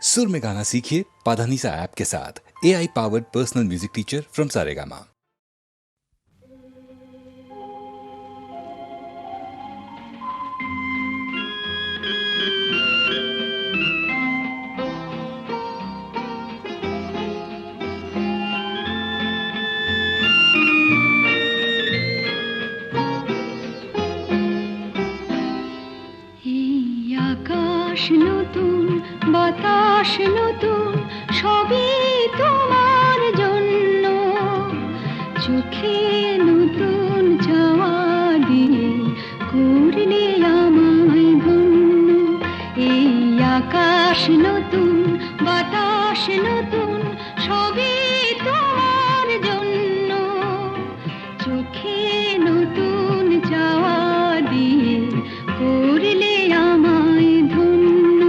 सुर में गाना सीखिए पाधानीसा ऐप के साथ। AI powered personal music teacher from Saregama. আকাশ নতুন, বাতাস নতুন, সবই তোমার জন্য। চোখে নতুন চাওয়া দিয়ে করলে আমায় ধন্য। এই আকাশ নতুন, বাতাস নতুন, সবই তোমার জন্য। চোখে নতুন চাওয়া দিয়ে করলে আমায় ধন্য।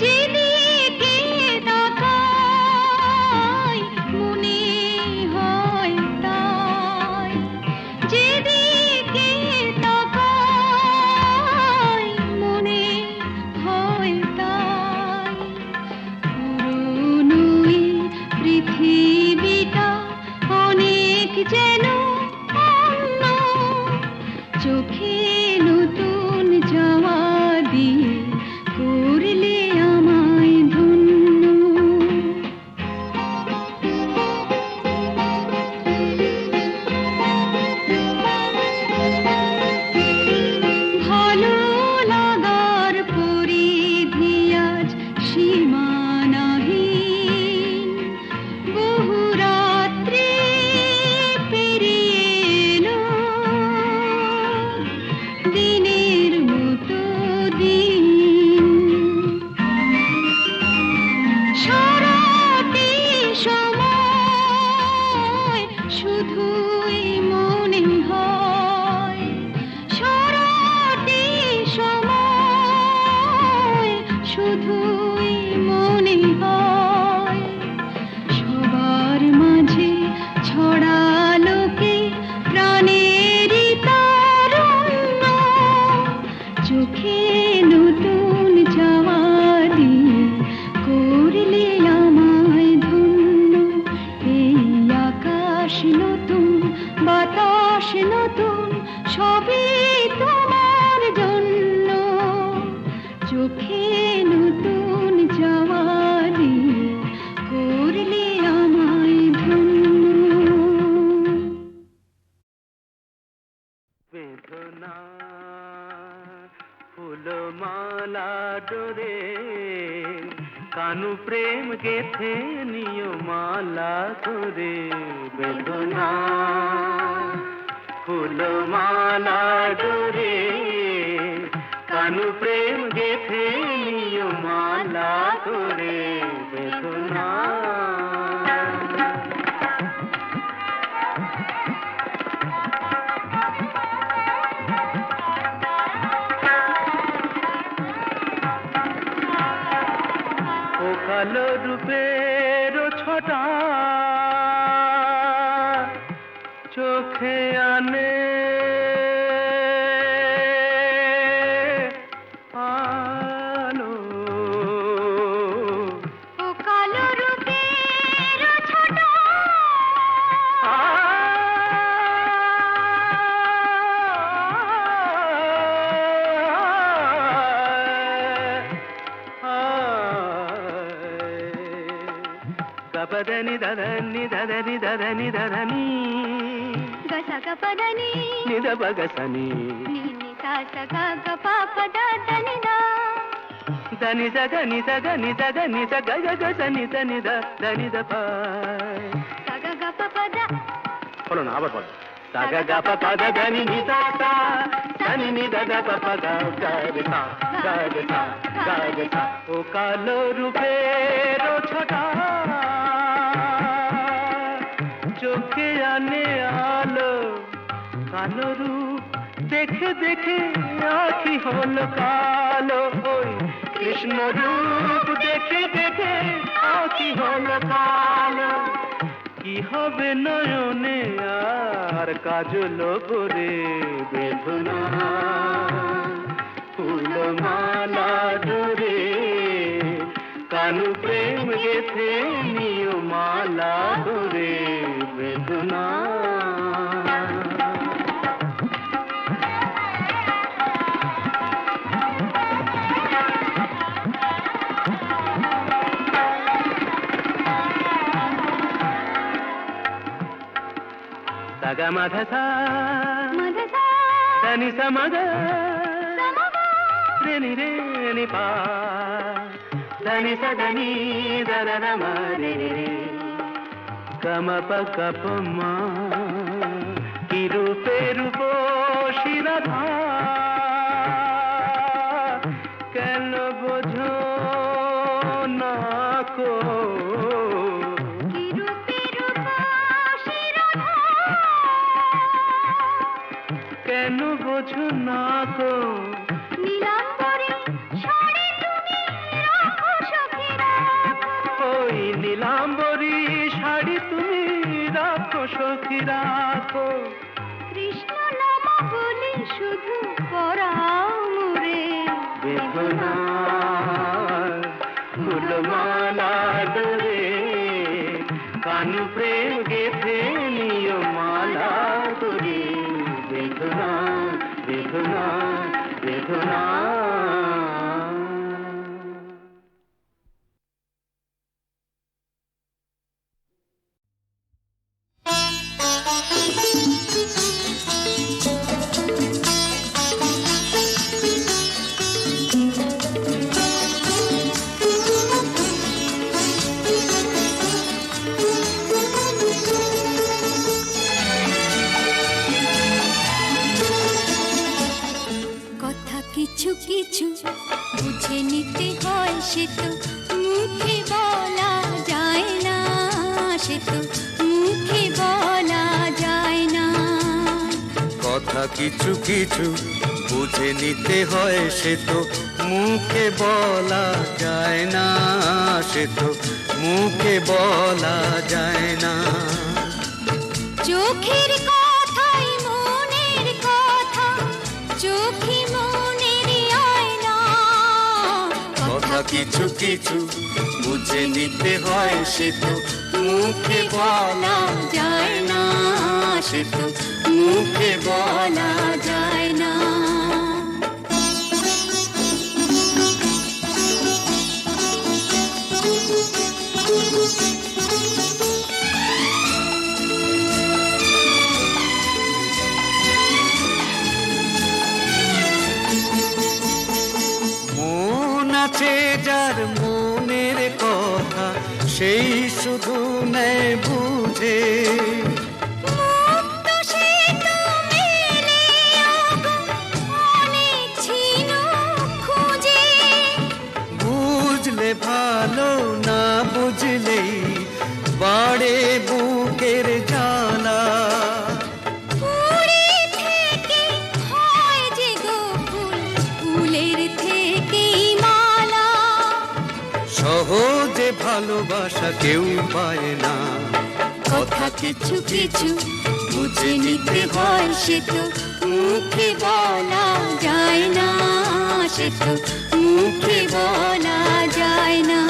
যেদিকে তাকাই মনে হয় তাই, যেদিকে তাকাই মনে হয় তাই। পুরনো এই পৃথিবীটা অনেক যেন অন্য। চোখে নতুন যাওয়া দিয়ে করলে আমায় ধন্য। ভালো লাগার পরিধি আজ সীমানাহীন। বহু রাত্রি পেরিয়ে এলো, দিনের মতো দিন। সারাটি সময় শুধুই মনে হয়, সারাটি সময় শুধুই মনে হয়। সবার মাঝে ছড়ালো কে প্রাণেরই তারুণ্য। চোখে নতুন চাওয়া দিয়ে করলে আমায় ধন্য। এই আকাশ নতুন, বাতাস নতুন, সবই তোমার জন্য। চোখে নতুন চাওয়া দিয়ে করলে আমায় ধন্য। বেদনা ফুলমালা ডোরে কানু প্রেম গেথে নিয় মালা করে। বেদনা ফুলমালা ডোরে কানু প্রেম গেথে নিয় মালা করে। বেদনা ও কালো রূপের ছটা চোখে আনে আলো। ও কালো রূপের ছোটা గపదని దదని దదని దదని దదని గసగ పదని నిద బగసని నిని సాసగ గపపద దనిదా దని జగని జగని జగని జగ గసని దని దని దప సగ గపపద বলো না আবার বলো। সাগা গাপ পদ దని নিদা దని নিদ দপ পদ গা গা ও কালো রূপের ছোটা চোখে আনে আলো। কালো রূপ দেখে দেখে আখি হলো কালো। ওই কৃষ্ণ রূপ দেখে দেখে আখি হলো কালো। কি হবে নয়নে আর কাজল পরে বেদনা ফুলমালা ধরে কানু প্রেম গেথে নিয় মালা ধরে বেদনা Saga madha sa dani sa madha re ni pa dani sa dani da da da ma re re kama pa ka pa ma ki rupe rupo shiradha kelo bojho na ko কেন বোঝো না গো নীলাম্বরী শাড়ি তুমি রাখো সখী রাখো ওই নীলাম্বরী শাড়ি তুমি রাখো সখী রাখো কৃষ্ণ নাম বলি শুধু পরাও মোরে বেদনা ফুলমালা ধরে কানু প্রেম গেথে নিয় মালা ধরে বেদনা বেদনা বেদনা কিছু কিছু বুঝে নিতে হয় সে তো মুখে বলা যায় না সে তো মুখে বলা যায় না কথা কিছু কিছু বুঝে নিতে হয় সে তো মুখে বলা যায় না সে তো মুখে বলা যায় না চোখের কথাই মনের কথা চোখে কথা কিছু কিছু বুঝে নিতে হয় সে তো মুখে বলা যায় না সে তো মুখে বলা যায় না আছে যার মনের কথা সেই শুধু নেয় বুঝে বুঝলে ভালো না বুঝলেই বাড়ে বুকের জ্বালা সহজে ভালোবাসা কেউ পায় না কথা কিছু কিছু বুঝে নিতে হয় সে তো মুখে বলা যায় না সে তো মুখে বলা যায় না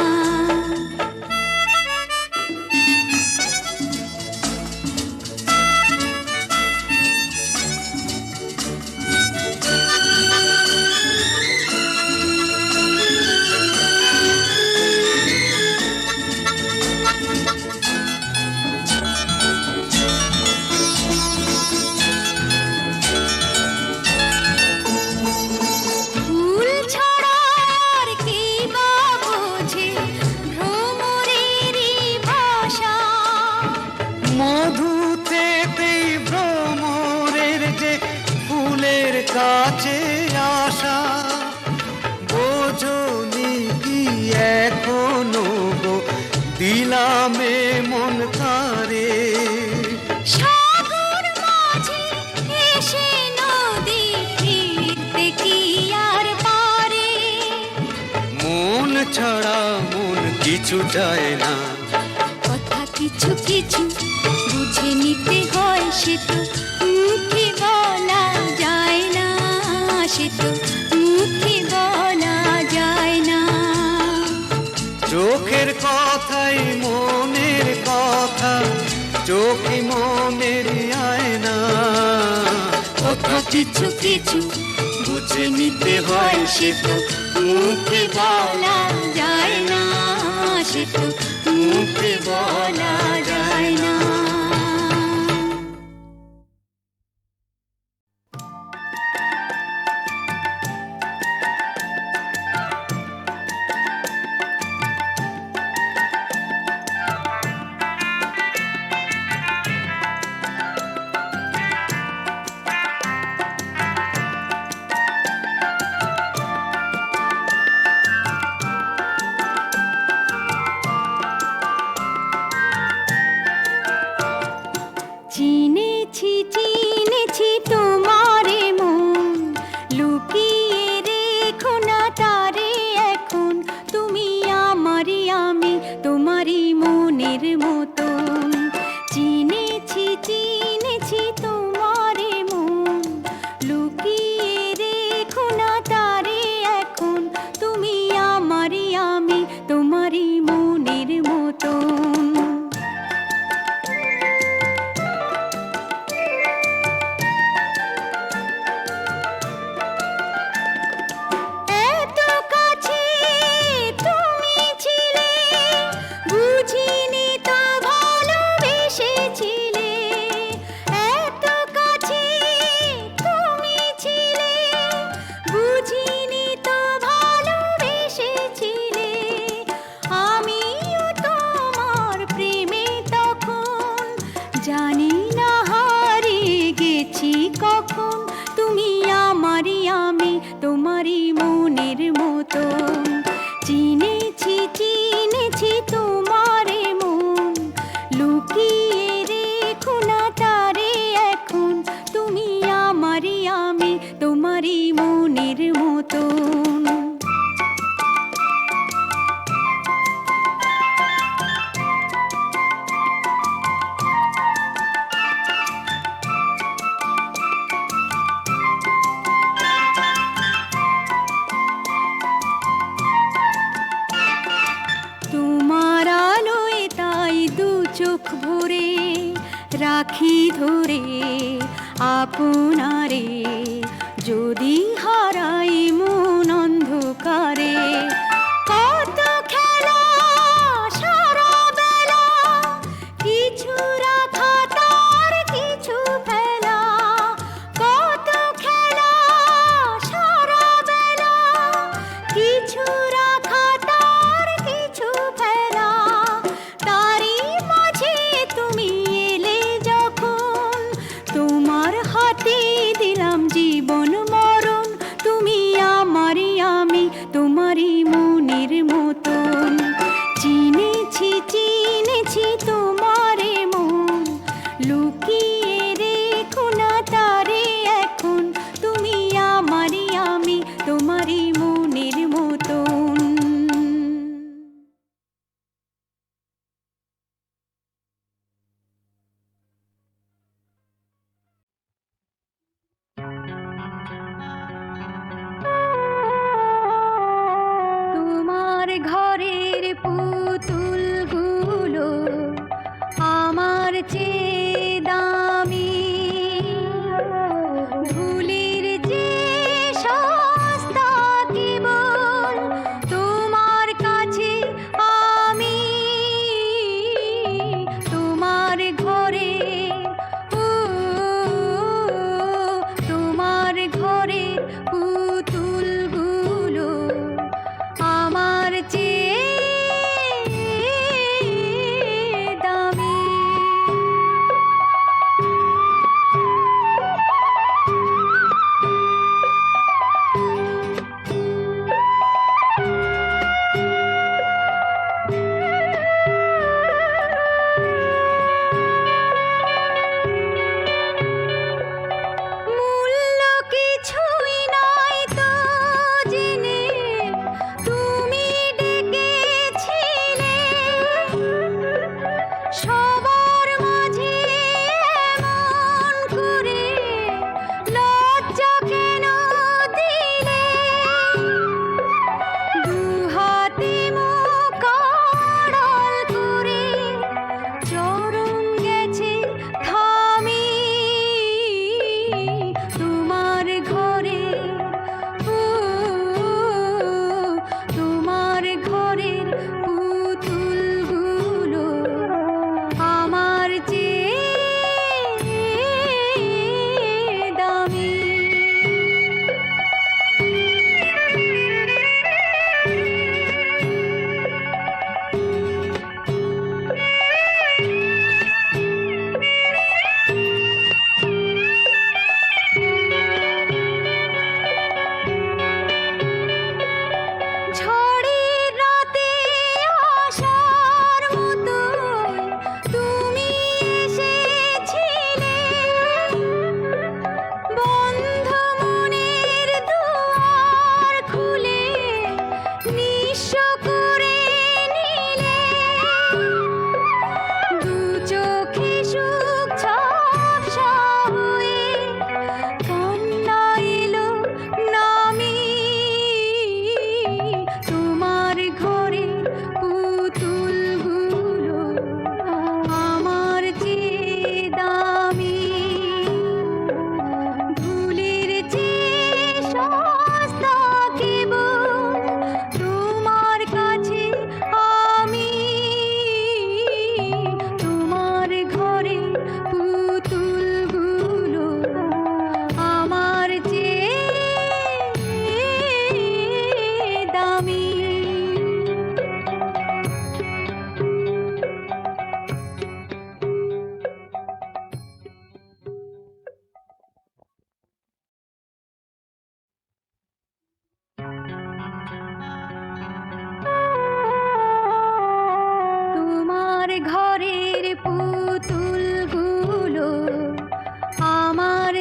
কাছে আসা বোঝনি কি এখনো গো দিলামে মন তারে সাগর মাঝে এসে নদী ফিরতে কি আর পারে মন ছাড়া মন কিছু চায় না কথা কিছু কিছু বুঝে নিতে হয় সে তো কিছু কিছু বুঝে নিতে হয় সে তো মুখে বলা যায় না, সে তো মুখে বলা যায় না। চিনেছি চিনেছি তোমারে মন, লুকিয়ে রেখো না তারে এখন, তুমি আমারই আমি তোমারই মনের মতন। চিনেছি চিনেছি তোমারে মন, লুকিয়ে রেখো না তারে এখন, তুমি আমারই আমি তোমারই মনের মতন। জানি না হারিয়ে গেছি কখন, তুমি আমারই আমি তোমারই মনের মতন। চিনেছি চিনেছি তোমারে মন, লুকিয়ে রেখো না তারে এখন, তুমি আমারই আমি তোমারই মনের মতন। তোমার আলোয় তাই দু চোখ ভরে রাখি ধরে আপনারে, যদি হারাই মন অন্ধকারে। কত খেলা সারা বেলা, কিছু রাখা তার কিছু ফেলা। কত খেলা সারা বেলা, কিছু রাখা তার কিছু ফেলা। তারই মাঝে তুমি এলে যখন, তোমার হাতে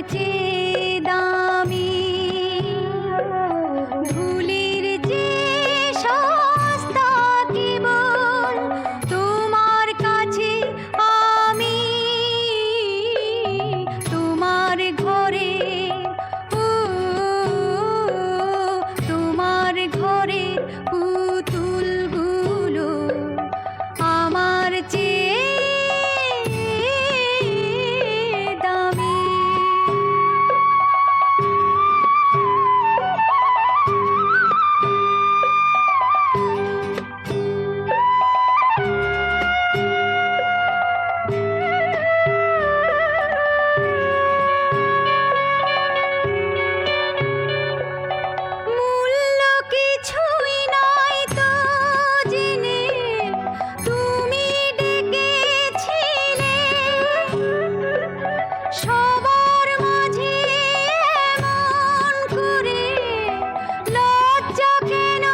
চেয়ে দামি ভুলের যে সস্তা কেবল তোমার কাছে আমি তোমার ঘরে তোমার ঘরে পুতুলগুলো আমার চেয়ে দামি মূল্য কিছুই নাই তো জেনে তুমি ডেকেছিলে সবার মাঝে এমন করে লজ্জা কেন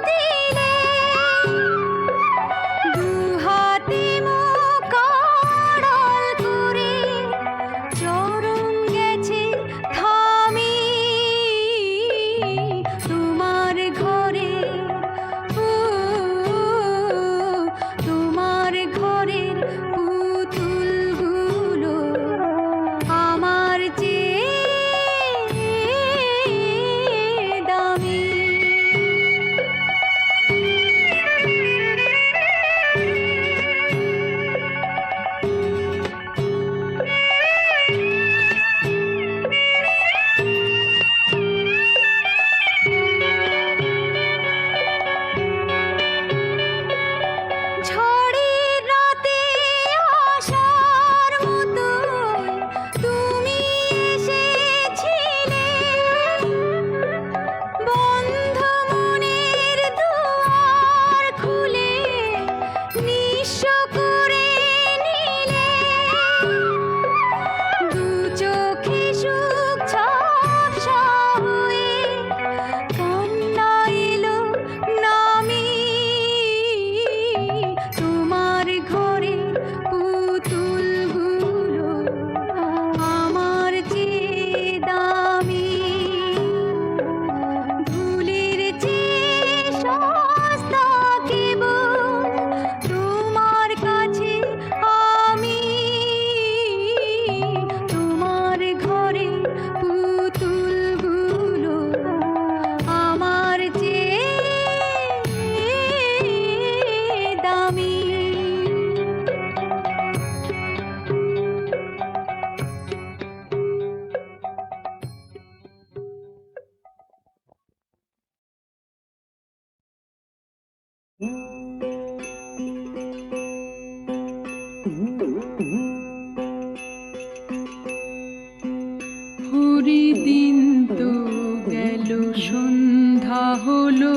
দিলে দুহাতে মুখ আড়াল করে চরণ গেছে থামি তোমার ঘরে তোমার ঘরের পুতুলগুলো আমার চেয়ে দামি ঝড়ের রাতে আসার মতো তুমি এসেছিলে বন্ধ মনের দুয়ার খুলে নিঃস্ব করে নিলে দু চোখে সুখ ঝাপসা হয়ে কান্না এলো নামি তোমার ঘরে পুতুলগুলো আমার চেয়ে দামি ভুলের চেয়ে সস্তা কেবল তোমার কাছে আমি তোমার ঘরে পুতুলগুলো আমার চেয়ে দামি হরিদিন তো গেল সন্ধ্যা হলো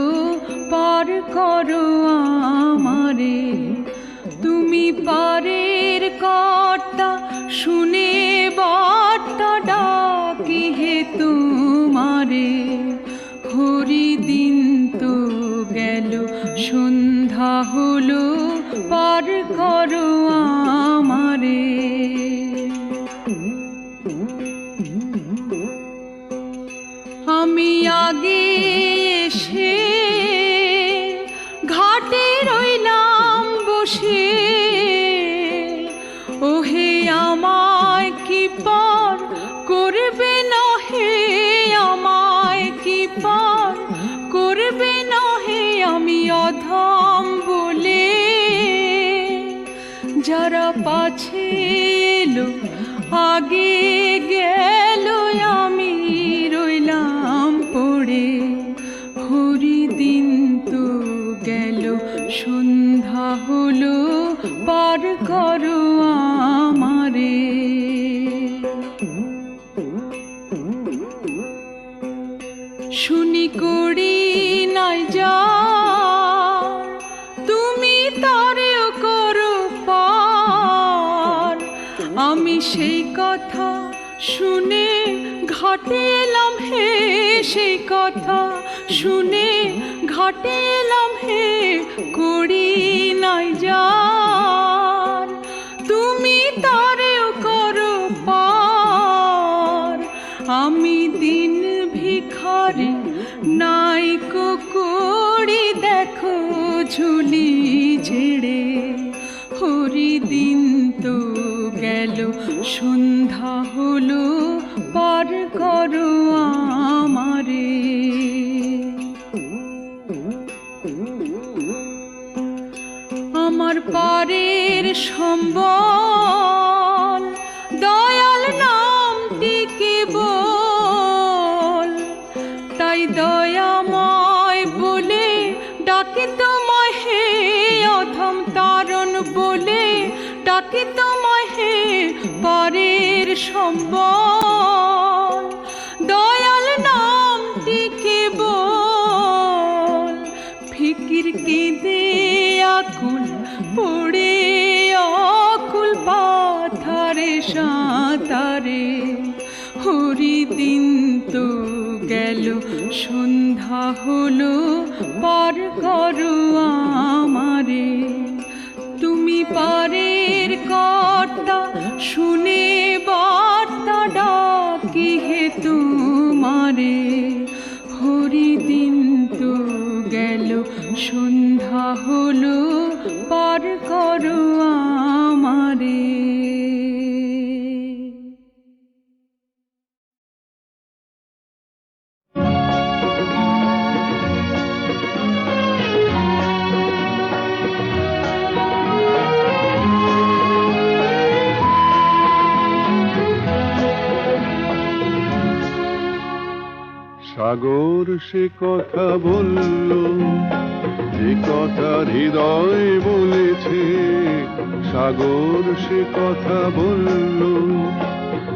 পার করো আমারে তুমি পারের কর্তা শুনে বার্তা ডাকি হে তোমারে হরিদিন তো গেল সন্ধ্যা হলো পার করো আমারে আমি আগে এসে ঘাটে রইলাম বসে ওহে আমায় কি পার করবে না হে আমায় কি পার করবে না হে আমি অধম বলে যারা পাছে এলো আগে গেল আমি রইলাম পড়ে হরিদিন তো গেল সন্ধ্যা হলো পার করো আমারে শুনি করি নাই যা তুমি তারেও করো পার আমি সেই কথা শুনে ঘাটে এলাম হে সেই কথা শুনে ঘাটে এলাম হে করি নাই যার তুমি তারেও করো পার আমি দিন ভিখারি নাইকো করি দেখো ঝুলি ঝেড়ে হরি দিন তো গেল সন্ধ্যা হলো পার করো আমারে আমার পারের সম্বল দয়াল নামটি কেবল তাই দয়াময় বলে ডাকি তোমায় হে অধম তারণ বলে ডাকি তোমায় হে পারের সম্বল দয়াল নামটি কেবল ফিকির কেঁদে আকুল পড়ে অকুল পাথারে সাঁতারে হরি দিন তো গেল সন্ধ্যা হলো পার করো আমারে তুমি পারের কর্তা শুনে বার্তা ডাকি হে তোমারে হরি দিন তো গেল সন্ধ্যা হলো পার করো আমারে সাগর সে কথা বলল যে কথা হৃদয় বলেছে সাগর সে কথা বলল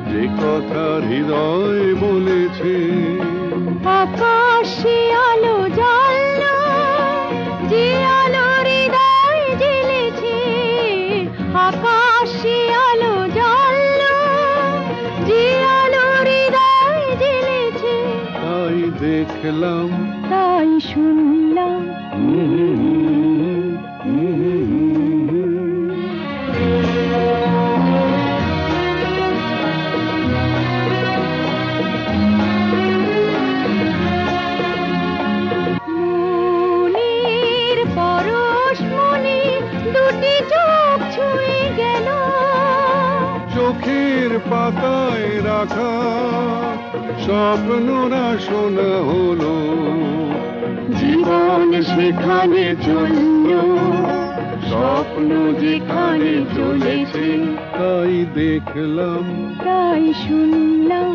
যে কথা হৃদয় বলেছে আকাশে আলো জ্বাললো যে আলো হৃদয় জ্বেলেছে আকাশে আলো জ্বাললো যে আলো হৃদয় জ্বেলেছে তাই দেখলাম তাই শুনলাম মনের পরশমণি দুটি চোখ ছুঁয়ে গেল চোখের পাতায় রাখা স্বপ্নরা শোনা হলো জীবন সেখানে চলল স্বপ্ন যেখানে চলেছে তাই দেখলাম তাই শুনলাম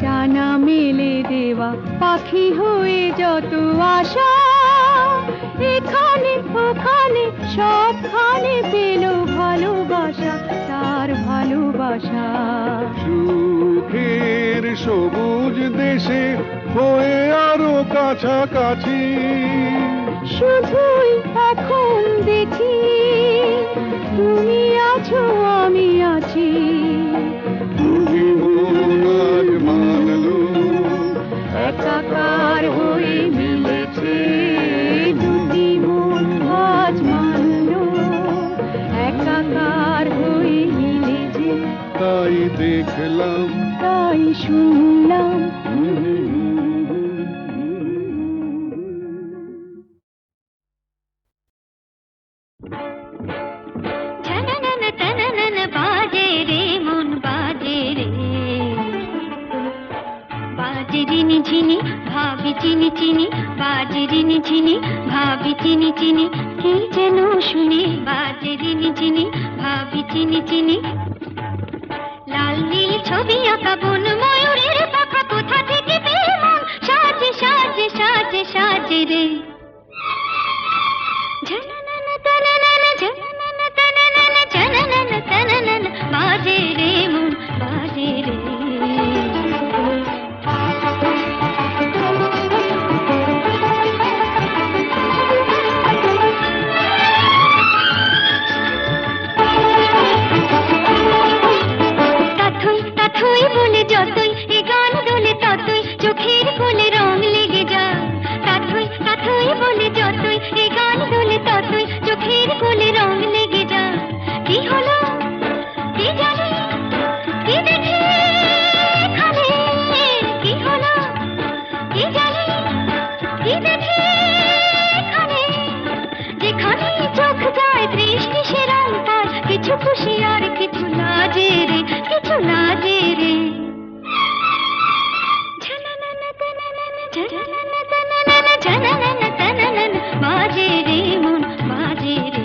জানা মেলে দেওয়া পাখি হয়ে যত আশা এখানে ওখানে সবখানে পেল ভালোবাসা তার ভালোবাসা সুখের সবুজ দেশে হয়ে আরো কাছাকাছি শুধুই এখন দেখি তুমি আছো আমি আছি তুমি মন আজ মানলো একাকার হয়ে মিলেছে দুটি মন আজ মানল একাকার হয়ে মিলেছে তাই দেখলাম তাই শুনলাম বাজে রে মন বাজে রে বাজে রিনি ঝিনি ভাবি চিনি চিনি বাজে রিনি ঝিনি ভাবি চিনি চিনি কি যেন শুনি বাজে রিনি ঝিনি ভাবি চিনি চিনি লাল নীল ছবি আঁকা বন ময়ূরের পাখা কোথা থেকে পেয়ে মন সাজে সাজে সাজে সাজে রে বাজে রে মন বাজে রে বেশি আর কিছু লাজে রে, কিছু লাজে রে। বাজে রে মন বাজে রে।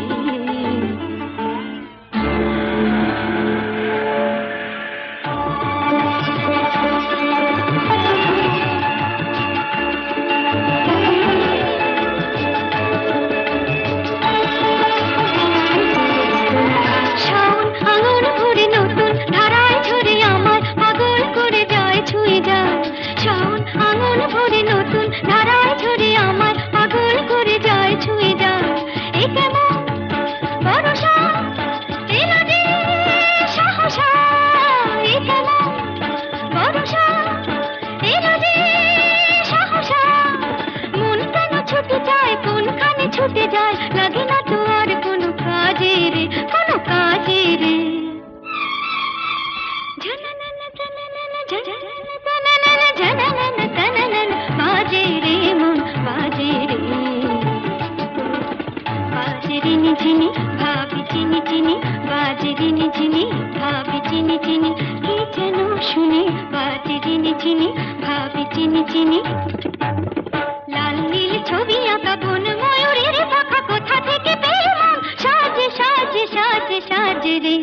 শাওন আঙুল ভরে নতুন ধারায় ঝরে আমার পাগল করে যায় ছুঁয়ে যায়। শাওন আঙুল ভরে নতুন ধারায় ঝরে আমার পাগল করে যায় ছুঁয়ে যায়। এ কেমন ভরসা এলো যে সাহসা, এ কেমন ভরসা এলো যে সাহসা। মন কেন ছুটে যায় কোনখানে ছুটে যায়, লাগে না তো আর কোনো কাজে রে, কোনো কাজে রে। বাজে রে মন বাজে রে। বাজে রিনি ঝিনি ভাবি চিনি চিনি, বাজে রিনি ঝিনি ভাবি চিনি চিনি। কি যেন শুনে বাজে রিনি ঝিনি ভাবি চিনি চিনি। লাল নীল ছবি আঁকা বন ময়ূরের পাখা কোথা থেকে পেয়ে মন সাজে সাজে সাজে সাজে রে।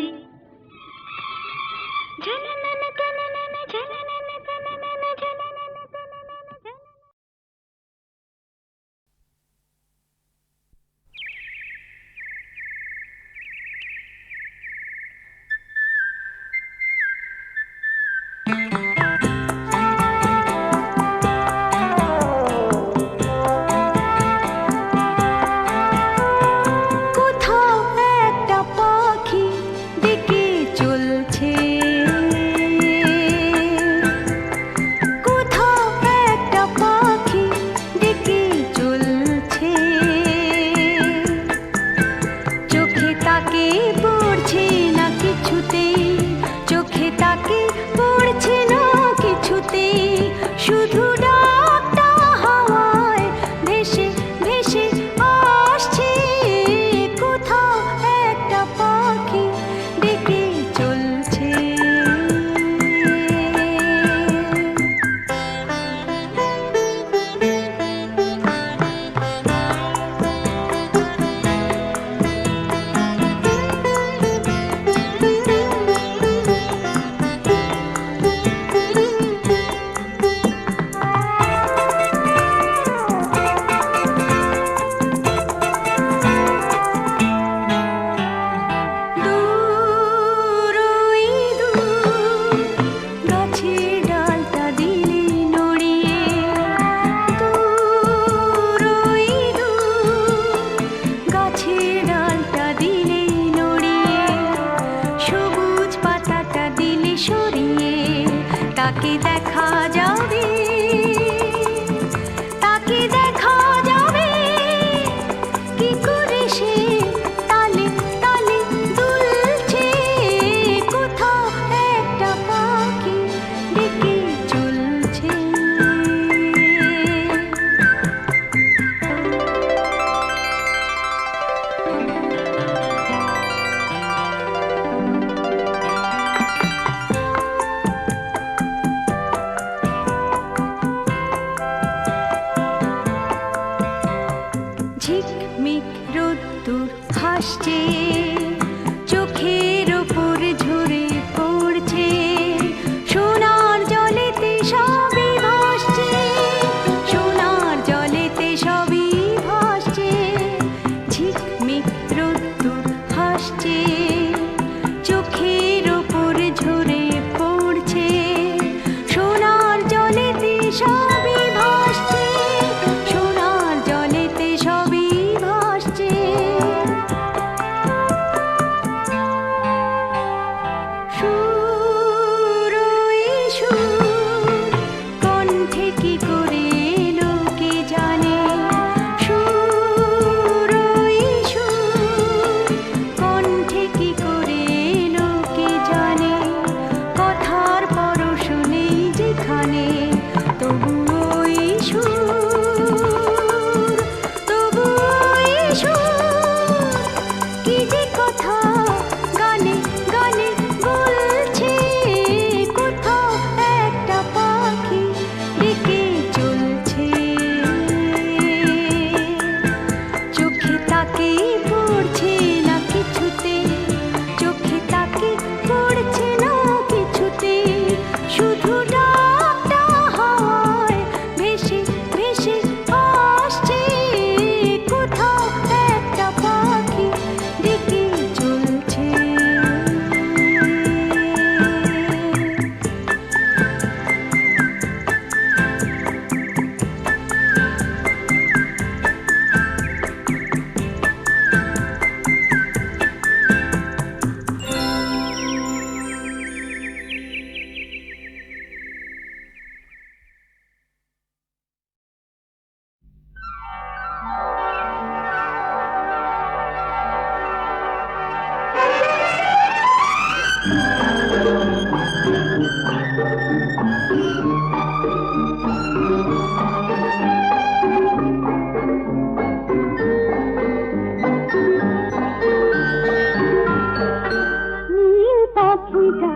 কোথাও একটা পাখি ডেকে চলছে, কোথাও একটা পাখি ডেকে চলছে। চোখে তাকে পড়ছে না কিছুতেই, চোখে তাকে পড়ছে না কিছুতেই। শুধু ডাকটা হাওয়ায় ভেসে ভেসে আসছে। কোথাও একটা পাখি ডেকে চলছে। দূর ওই দূর গাছের ডালটা দিলি নড়িয়ে, দূর ওই দূর গাছের ডালটা দিলি নড়িয়ে। সবুজ পাতাটা দিলি সরিয়ে, তাকে দেখা যাবে, তাকে দেখা যাবে কি করে সে তালে তালে দুলছে। কোথাও একটা পাখি ডেকে চলছে। নীল পাখিটা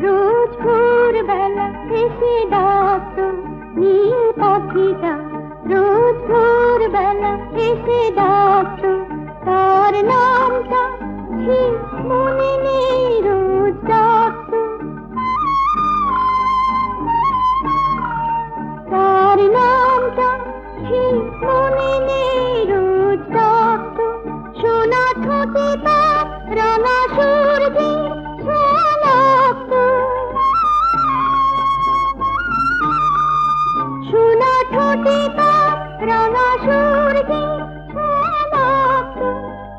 রোজ ভোরবেলা এসে ডাকতো, নীল পাখিটা রোজ ভোরবেলা এসে ডাকতো, তার নামটা ঠিক মনে নেই, রোজ ডাকতো, তার নামটা ঠিক মনে নেই, রোজ ডাকতো, সোনা ঠোঁটে তার রাঙা সূর্যের ছোঁয়া লাগতো, সোনা ঠোঁটে তার রাঙা সূর্যের ছোঁয়া লাগতো,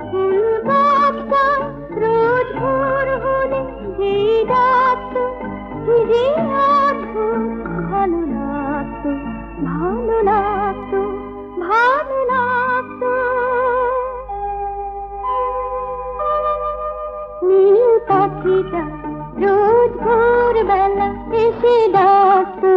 ফুল গাছটা রোজ ভোর হলে যেই ডাকতো, কি যে অদ্ভুত ভালো লাগতো, ভালো লাগতো, ভালো লাগতো। নীল পাখিটা রোজ ভোরবেলা এসে ডাকতো।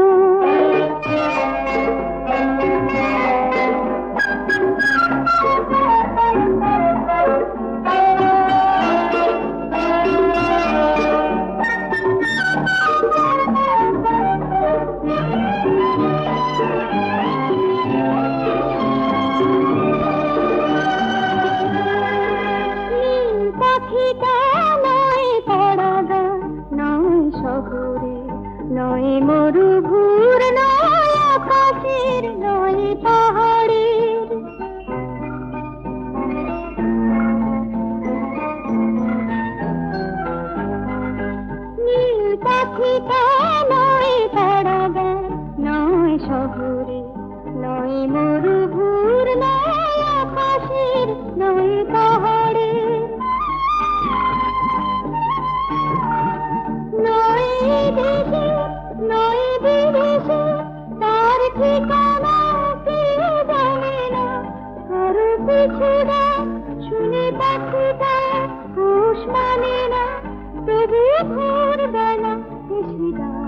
নীল পাখিটা নয় পাড়াগাঁ, নয় শহরে, নয় মরুভূর, নয় আকাশের, নয় পাহাড়ের, নীল পাখিটা নয় পাড়াগাঁ, নয় শহরে, নয় মরুভূর, নয় আকাশের, নয় পাহাড়ের, নয় দেশে, নয় বিদেশে, তার ঠিকানা কে জানে না, কারো পিছুরা শুনে পাখিটা হুঁশ মানে না, তবু ভোরবেলা এসে ডাকে।